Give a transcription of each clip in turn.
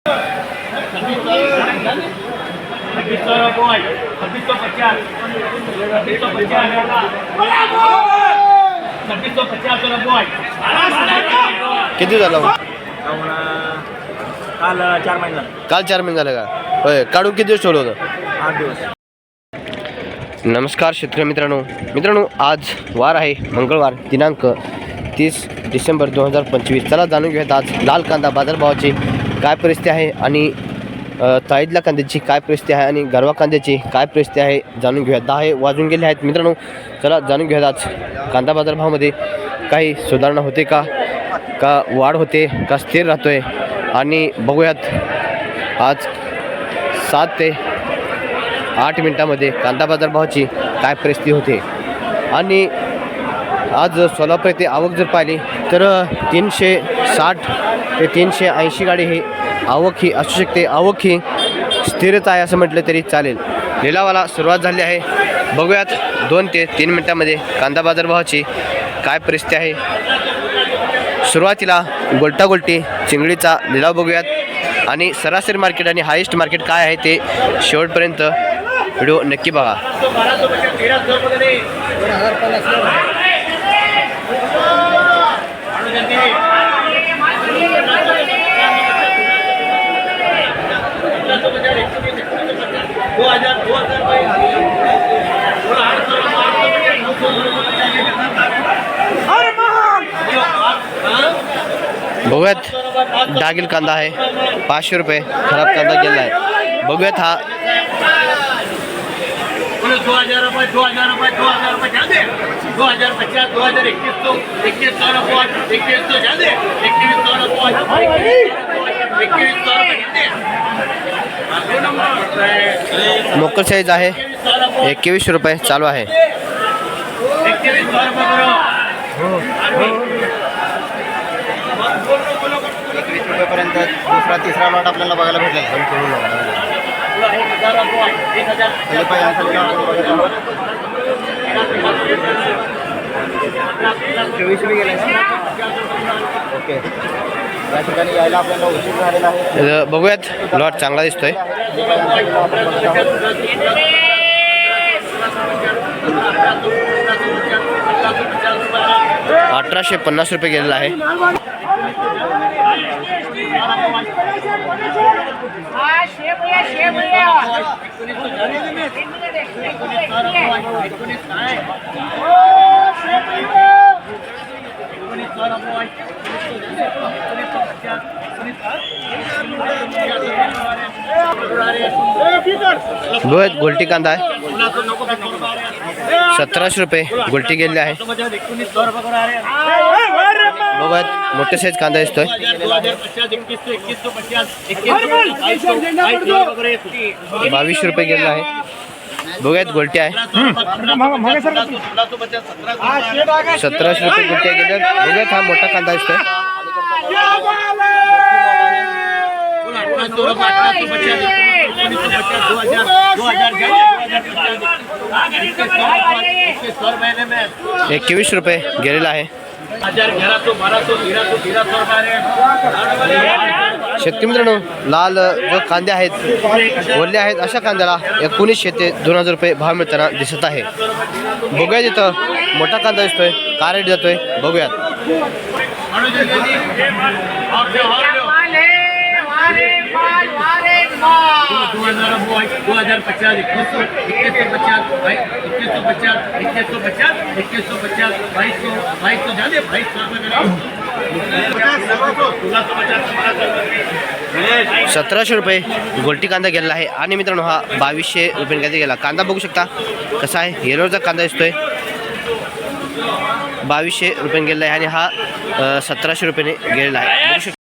किती झालं मग? काल 4 महिने झाले. काल 4 महिने झाले का? होय. काढून किती दिवस ठेवलं होतं? 8 दिवस. नमस्कार शेतकरी मित्रांनो, आज वार आहे मंगळवार दिनांक 30 डिसेंबर 2025. चला जाणून घेऊयात आज लाल कांदा बाजारभावाची काय परिस्थिती आहे आणि ताईदला कांद्याची काय परिस्थिती आहे आणि गरवा कांद्याची काय परिस्थिती आहे जाणून घेऊयात. 10 वाजून गेले आहेत मित्रांनो. चला जाणून घेऊयात आज कांदा बाजारभावामध्ये काही सुधारणा होते का वाढ होते का स्थिर राहतोय आणि बघूयात आज 7 ते 8 मिनिटामध्ये कांदा बाजारभावाची काय परिस्थिती होते. आणि आज सोलापूर येथे आवक जर पाहिली तर 360 ते 380 गाडी ही आवक ही असू शकते. आवक ही स्थिरच आहे असं म्हटलं तरी चालेल. लिलावाला सुरुवात झाली आहे. बघूयात 2 ते 3 मिनिटांमध्ये कांदा बाजारभावाची काय परिस्थिती आहे. सुरुवातीला गोल्टी चिंगडीचा लिलाव बघूयात आणि सरासरी मार्केट आणि हायेस्ट मार्केट काय आहे ते शेवटपर्यंत व्हिडिओ नक्की बघा. बघूयात डागिल कांदा आहे 500 रुपये खराब कांदा गेला आहे. बघूयात हा 2000 रुपये 2000 रुपये 2000 रुपये जादे 2050 2021 तो 2100 रुपये 2100 जादे 2100 रुपये 2100 रुपये मोकल साईज आहे 21 रुपये चालू आहे. 2100 रुपये करो. 21 रुपयेपर्यंत दुसरा तिसरा लॉट आपल्याला बघायला भेटेल. 1000 रुपये 1000 24 बी गेले. ओके. या ठिकाणी यायला आपल्याला उशीर झालेला आहे. बघूयात लॉट चांगला दिसतोय. 1850 रुपये गेलेला आहे. बघूयात गोल्टी कांदा आहे 1700 रुपये गोल्टी गेलेली आहे. बघूयात मोठे साईज कांदा दिसतोय 2200 रुपये गेलेला आहे. बघूयात गोल्टी आहे 1700 रुपये गोल्टी गेले. बघूयात हा मोठा कांदा दिसतोय 21 रुपये गेलेला आहे. शेतकरी मित्रांनो, लाल जो कांदे आहेत ओले आहेत अशा कांद्याला 1900 ते 2000 रुपये भाव मिळताना दिसत आहे. बघूयात इथं मोठा कांदा दिसतोय का रेट जातोय बघूयात. 1700 रुपये गोल्टी कांदा गेलेला आहे. आणि मित्रांनो हा 2200 रुपयांमध्ये गेला. कांदा बघू शकता कसा आहे. येलोचा कांदा दिसतोय 2200 रुपये गेलेला आहे आणि हा 1700 रुपयाने गेलेला आहे. बघू शकता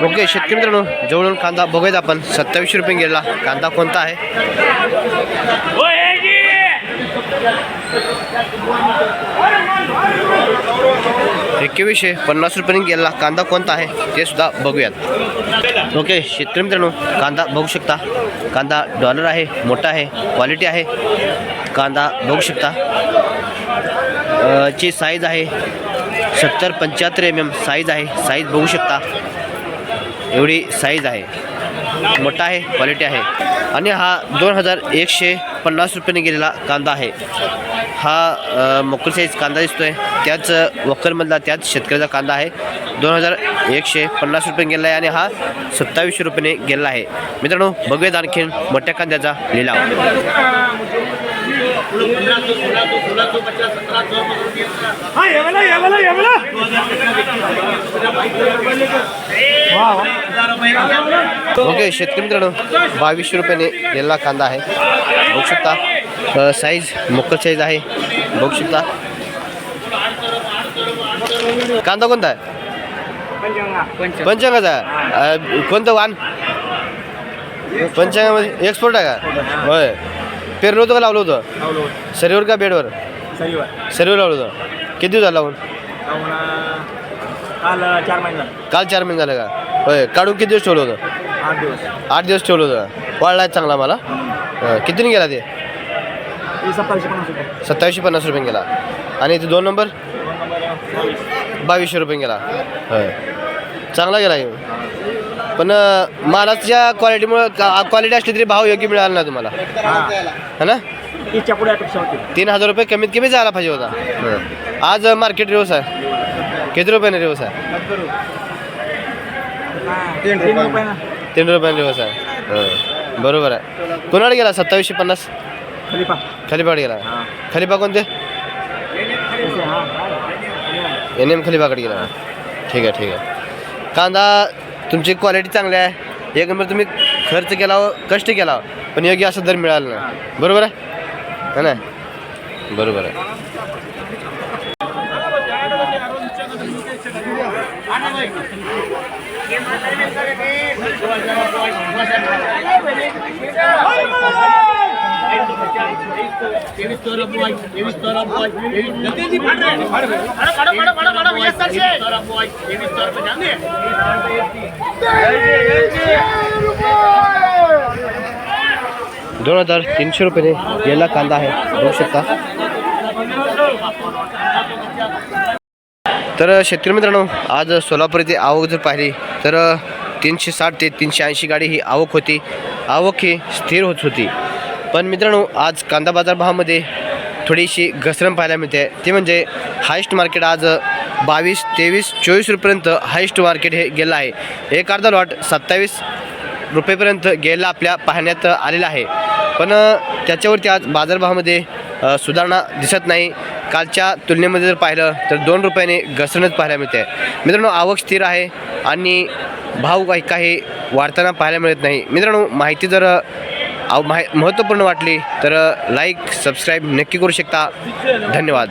ओके शेतकरी मित्रांनो जवळून कांदा बघूयात आपण 2700 रुपये गेला कांदा कोणता आहे 2150 रुपये गेला कांदा कोणता आहे ते सुद्धा बघूयात ओके शेतकरी मित्रांनो कांदा बघू शकता कांदा डॉलर आहे मोठा आहे क्वालिटी आहे कांदा बघू शकता ची साईज आहे 70-75 mm साईज आहे साईज बघू शकता एवढी साईज आहे मोठा आहे क्वालिटी आहे आणि हा 2150 रुपयाने गेलेला कांदा आहे हा मोकळ साईज कांदा दिसतोय त्याच वक्कलमधला त्याच शेतकऱ्याचा कांदा आहे 2150 रुपये गेला आहे आणि हा 2700 रुपयाने गेला आहे मित्रांनो बघूयात आणखीन मोठ्या कांद्याचा लिलाव 1500 ओके शेतकरी मित्रांनो 2200 रुपयाने गेलेला कांदा आहे बघू शकता साईज मोकळ साईज आहे बघू शकता कांदा कोणता आहे पंचांगाचा आहे कोणतं वाण पंचांगामध्ये एक्सपोर्ट आहे का होय पेरलं होतं का लावलं होतं सरीवर का बेडवर सरीवर लावलं होतं किती दिवस झालं लावून काल 4 महिने झाले का होय काढून किती दिवस ठेवलं होतं 8 दिवस ठेवलं होतं वाढला आहे चांगला मला कितीने गेला ते 2750 रुपये गेला आणि ते 2 नंबर 2200 रुपये गेला होय चांगला गेला पण मालाच्या क्वालिटीमुळं क्वालिटी असली तरी भाव योग्य मिळाला ना तुम्हाला है ना 3000 रुपये कमीत कमी जायला पाहिजे होता आज मार्केट रिवर्स आहे किती रुपयाने रिवर्स आहे 3 रुपयाने रिवर्स आहे बरोबर आहे कोणाला गेला 2750 खलिफाकडे गेला खलिफा कोणते NM खलिफाकडे गेला ठीक आहे कांदा तुमची क्वालिटी चांगली आहे एक नंबर तुम्ही खर्च केला कष्ट केला पण योग्य असं दर मिळाला ना बरोबर आहे ना बरोबर आहे $2300 रुपये गेला कांदा आहे बघू शकता तर शेतकरी मित्रांनो आज सोलापूर येथे आवक जर पाहिली तर 360 ते 380 गाडी ही आवक होती आवक ही स्थिर होत होती पण मित्रांनो आज कांदा बाजार भावामध्ये थोडीशी घसरण पाहायला मिळते ते म्हणजे हायस्ट मार्केट आज 22, 23, 24 रुपयेपर्यंत हायस्ट मार्केट हे गेलं आहे एक अर्धा लॉट 27 रुपयेपर्यंत गेला आपल्या पाहण्यात आलेला आहे पण त्याच्यावरती आज बाजारभावामध्ये सुधारणा दिसत नाही कालच्या तुलनेमध्ये जर पाहिलं तर 2 रुपयाने घसरणच पाहायला मिळते मित्रांनो आवक स्थिर आहे आणि भाव काही वाढताना पाहायला मिळत नाही मित्रांनो माहिती जर महत्त्वपूर्ण वाटली तर लाईक सबस्क्राईब नक्की करू शकता धन्यवाद